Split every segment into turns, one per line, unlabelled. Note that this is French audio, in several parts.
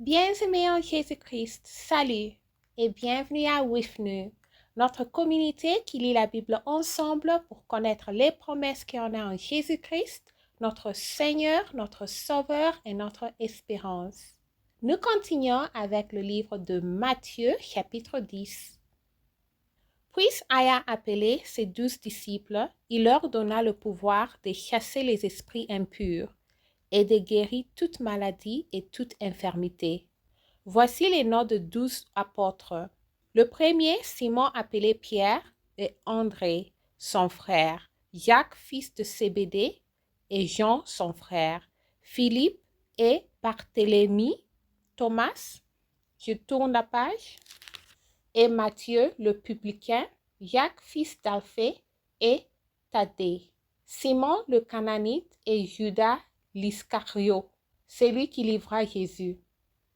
Bien-aimés en Jésus-Christ, salut et bienvenue à WIFNU, notre communauté qui lit la Bible ensemble pour connaître les promesses qu'il y en a en Jésus-Christ, notre Seigneur, notre Sauveur et notre espérance. Nous continuons avec le livre de Matthieu, chapitre 10. Puis ayant appelé ses 12 disciples, il leur donna le pouvoir de chasser les esprits impurs et de guérir toute maladie et toute infirmité. Voici les noms de 12 apôtres. Le premier, Simon appelé Pierre, et André, son frère, Jacques, fils de Zébédée, et Jean, son frère, Philippe et Barthélemy, Thomas, je tourne la page, et Matthieu, le publicain, Jacques, fils d'Alphée, et Thaddée, Simon le Cananite et Judas l'Iscario, celui qui livra Jésus.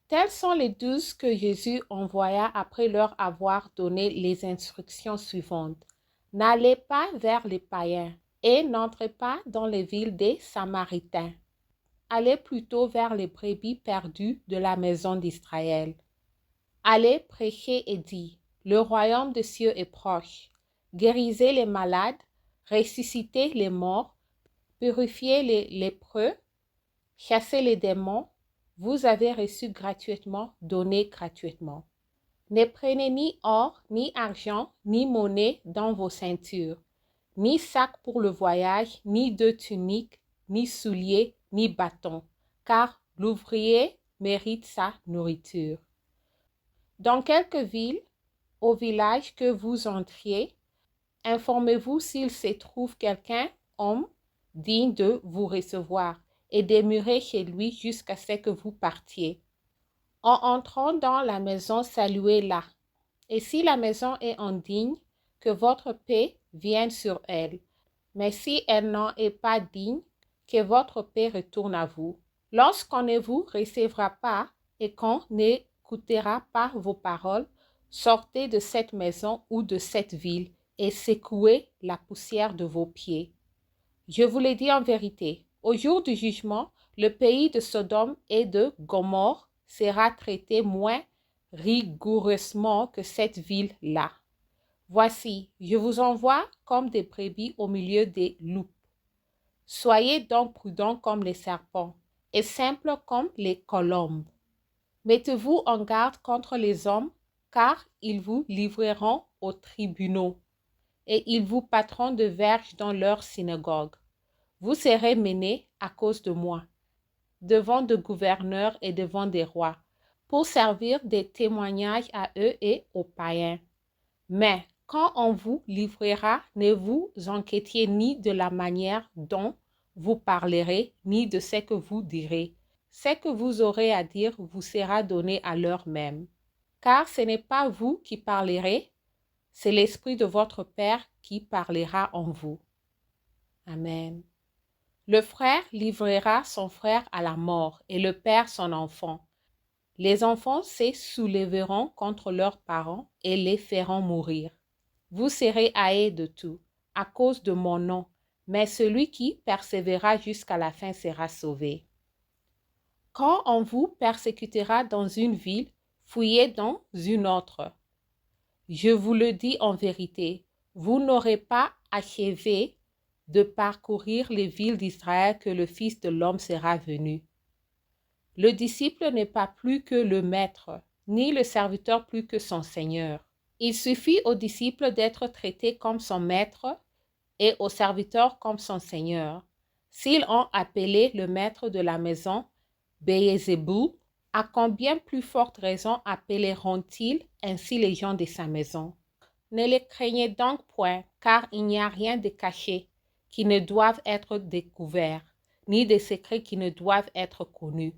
Tels sont les 12 que Jésus envoya après leur avoir donné les instructions suivantes. N'allez pas vers les païens et n'entrez pas dans les villes des Samaritains. Allez plutôt vers les brebis perdues de la maison d'Israël. Allez prêcher et dire, le royaume des cieux est proche. Guérissez les malades, ressuscitez les morts, purifiez les lépreux, chassez les démons. Vous avez reçu gratuitement, donnez gratuitement. Ne prenez ni or, ni argent, ni monnaie dans vos ceintures, ni sac pour le voyage, ni deux tuniques, ni souliers, ni bâton, car l'ouvrier mérite sa nourriture. Dans quelque ville, au village que vous entriez, informez-vous s'il se trouve quelqu'un, homme, digne de vous recevoir, et demeurez chez lui jusqu'à ce que vous partiez. En entrant dans la maison, saluez-la. Et si la maison est indigne, que votre paix vienne sur elle. Mais si elle n'en est pas digne, que votre paix retourne à vous. Lorsqu'on ne vous recevra pas et qu'on n'écoutera pas vos paroles, sortez de cette maison ou de cette ville et secouez la poussière de vos pieds. Je vous le dis en vérité, au jour du jugement, le pays de Sodome et de Gomorrhe sera traité moins rigoureusement que cette ville-là. Voici, je vous envoie comme des brebis au milieu des loups. Soyez donc prudents comme les serpents et simples comme les colombes. Mettez-vous en garde contre les hommes, car ils vous livreront aux tribunaux et ils vous battront de verges dans leurs synagogues. Vous serez menés à cause de moi, devant des gouverneurs et devant des rois, pour servir des témoignages à eux et aux païens. Mais quand on vous livrera, ne vous inquiétez ni de la manière dont vous parlerez, ni de ce que vous direz. Ce que vous aurez à dire vous sera donné à l'heure même. Car ce n'est pas vous qui parlerez, c'est l'Esprit de votre Père qui parlera en vous. Amen. Le frère livrera son frère à la mort et le père son enfant. Les enfants se soulèveront contre leurs parents et les feront mourir. Vous serez haïs de tout, à cause de mon nom, mais celui qui persévérera jusqu'à la fin sera sauvé. Quand on vous persécutera dans une ville, fuyez dans une autre. Je vous le dis en vérité, vous n'aurez pas achevé de parcourir les villes d'Israël que le Fils de l'homme sera venu. Le disciple n'est pas plus que le maître, ni le serviteur plus que son Seigneur. Il suffit au disciple d'être traité comme son maître et au serviteur comme son Seigneur. S'ils ont appelé le maître de la maison Béelzéboul, à combien plus forte raison appelleront-ils ainsi les gens de sa maison? Ne les craignez donc point, car il n'y a rien de caché qui ne doivent être découverts, ni de secrets qui ne doivent être connus.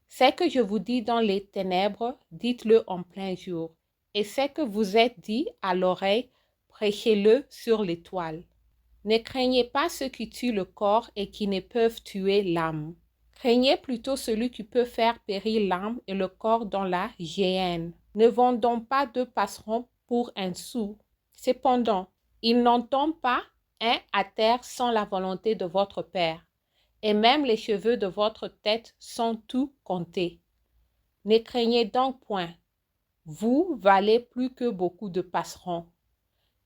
Ce que je vous dis dans les ténèbres, dites-le en plein jour, et ce que vous êtes dit à l'oreille, prêchez-le sur les toiles. Ne craignez pas ceux qui tuent le corps et qui ne peuvent tuer l'âme. Craignez plutôt celui qui peut faire périr l'âme et le corps dans la géhenne. Ne vendons pas deux passerons pour un sou. Cependant, il n'en tombe pas un à terre sans la volonté de votre Père, et même les cheveux de votre tête sont tous comptés. Ne craignez donc point. Vous valez plus que beaucoup de passerons.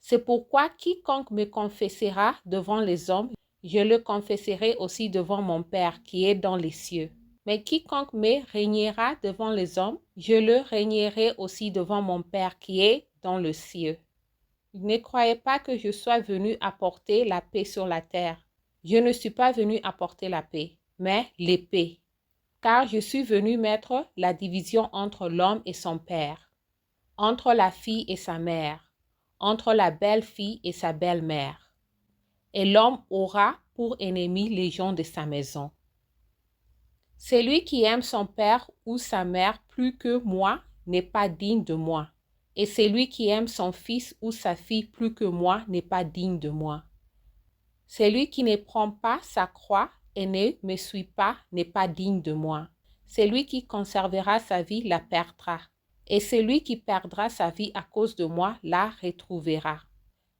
C'est pourquoi quiconque me confessera devant les hommes, je le confesserai aussi devant mon Père qui est dans les cieux. Mais quiconque me régnera devant les hommes, je le régnerai aussi devant mon Père qui est dans le ciel. Ne croyez pas que je sois venu apporter la paix sur la terre. Je ne suis pas venu apporter la paix, mais l'épée. Car je suis venu mettre la division entre l'homme et son père, entre la fille et sa mère, entre la belle-fille et sa belle-mère. Et l'homme aura pour ennemi les gens de sa maison. Celui qui aime son père ou sa mère plus que moi n'est pas digne de moi. Et celui qui aime son fils ou sa fille plus que moi n'est pas digne de moi. Celui qui ne prend pas sa croix et ne me suit pas n'est pas digne de moi. Celui qui conservera sa vie la perdra. Et celui qui perdra sa vie à cause de moi la retrouvera.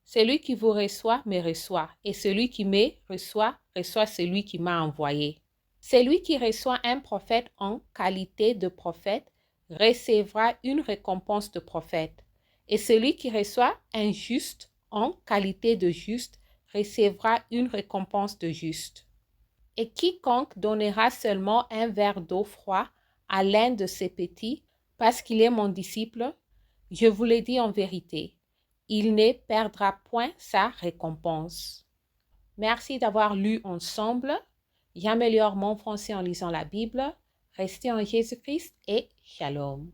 Celui qui vous reçoit me reçoit, et celui qui me reçoit reçoit celui qui m'a envoyé. Celui qui reçoit un prophète en qualité de prophète recevra une récompense de prophète. Et celui qui reçoit un juste en qualité de juste recevra une récompense de juste. Et quiconque donnera seulement un verre d'eau froide à l'un de ses petits, parce qu'il est mon disciple, je vous le dis en vérité, il ne perdra point sa récompense. Merci d'avoir lu ensemble. J'améliore mon français en lisant la Bible. Restez en Jésus-Christ et shalom.